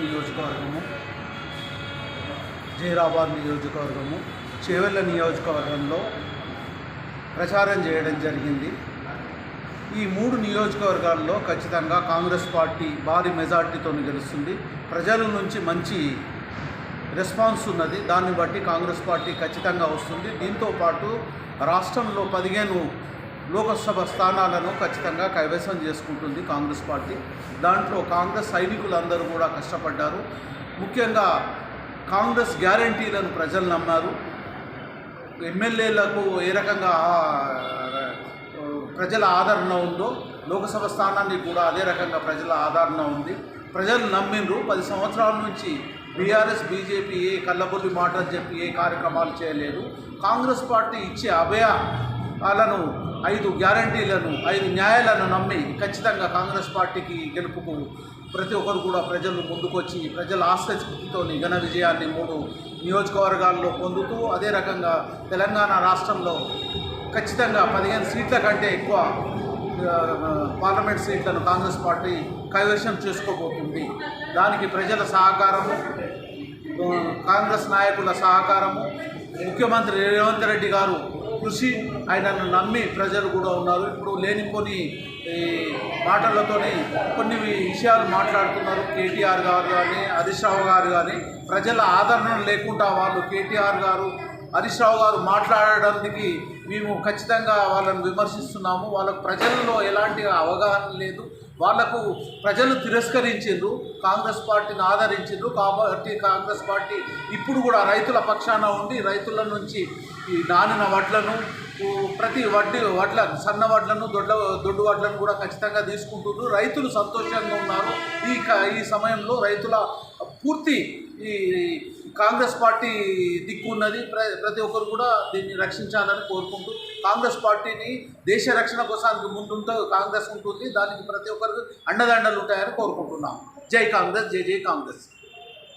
నియోజకవర్గము, జైరాబాద్ నియోజకవర్గము, చేవెళ్ళ నియోజకవర్గంలో ప్రచారం చేయడం జరిగింది. ఈ 3 నియోజకవర్గాల్లో ఖచ్చితంగా కాంగ్రెస్ పార్టీ భారీ మెజార్టీతో గెలుస్తుంది. ప్రజల నుంచి మంచి రెస్పాన్స్ ఉన్నది. దాన్ని బట్టి కాంగ్రెస్ పార్టీ ఖచ్చితంగా వస్తుంది. దీంతోపాటు రాష్ట్రంలో 15 లోకసభ స్థానాలను ఖచ్చితంగా కైవసం చేసుకుంటుంది కాంగ్రెస్ పార్టీ. దాంట్లో కాంగ్రెస్ సైనికులందరూ కూడా కష్టపడ్డారు. ముఖ్యంగా కాంగ్రెస్ గ్యారంటీలను ప్రజలు నమ్మారు. ఎమ్మెల్యేలకు ఏ రకంగా ప్రజల ఆదరణ ఉందో లోకసభ స్థానాన్ని కూడా అదే రకంగా ప్రజల ఆదరణ ఉంది. ప్రజలు నమ్మిండ్రు. 10 సంవత్సరాల నుంచి బీఆర్ఎస్ బీజేపీ ఏ కళ్ళబొల్లి మాటలు చెప్పి ఏ కార్యక్రమాలు చేయలేదు. కాంగ్రెస్ పార్టీ ఇచ్చే అభయాలను 5 గ్యారంటీలను 5 న్యాయాలను నమ్మి ఖచ్చితంగా కాంగ్రెస్ పార్టీకి గెలుపుకు ప్రతి ఒక్కరు కూడా ప్రజలు ముందుకొచ్చి ప్రజల ఆసక్తితో ఘన విజయాన్ని 3 నియోజకవర్గాల్లో పొందుతూ అదే రకంగా తెలంగాణ రాష్ట్రంలో ఖచ్చితంగా 15 సీట్ల కంటే ఎక్కువ పార్లమెంట్ సీట్లను కాంగ్రెస్ పార్టీ కైవసం చేసుకోబోతుంది. దానికి ప్రజల సహకారము, కాంగ్రెస్ నాయకుల సహకారము, ముఖ్యమంత్రి రేవంత్ రెడ్డి గారు కృషి, ఆయనను నమ్మి ప్రజలు కూడా ఉన్నారు. ఇప్పుడు లేనిపోని మాటలతోని కొన్ని విషయాలు మాట్లాడుతున్నారు. కేటీఆర్ గారు కానీ హరీష్ రావు గారు కానీ ప్రజల ఆదరణ లేకుండా వాళ్ళు కేటీఆర్ గారు హరీష్ రావు గారు మాట్లాడడానికి మేము ఖచ్చితంగా వాళ్ళని విమర్శిస్తున్నాము. వాళ్ళకు ప్రజల్లో ఎలాంటి అవగాహన లేదు. వాళ్లకు ప్రజలు తిరస్కరించారు, కాంగ్రెస్ పార్టీని ఆదరించారు. కాబట్టి కాంగ్రెస్ పార్టీ ఇప్పుడు కూడా రైతుల పక్షాన ఉండి రైతుల నుంచి ఈ నానిన వడ్లను ప్రతి వడ్ల సన్న వడ్లను దొడ్డు వడ్లను కూడా ఖచ్చితంగా తీసుకుంటున్నారు. రైతులు సంతోషంగా ఉన్నారు. ఈ సమయంలో రైతుల పూర్తి ఈ కాంగ్రెస్ పార్టీ దిక్కున్నది. ప్రతి ఒక్కరు కూడా దీన్ని రక్షించాలని కోరుకుంటూ కాంగ్రెస్ పార్టీని దేశ రక్షణ కోసానికి ముందుంటూ కాంగ్రెస్ ఉంటుంది. దానికి ప్రతి ఒక్కరికి అండదండలు ఉంటాయని కోరుకుంటున్నాం. జై కాంగ్రెస్, జై జై కాంగ్రెస్.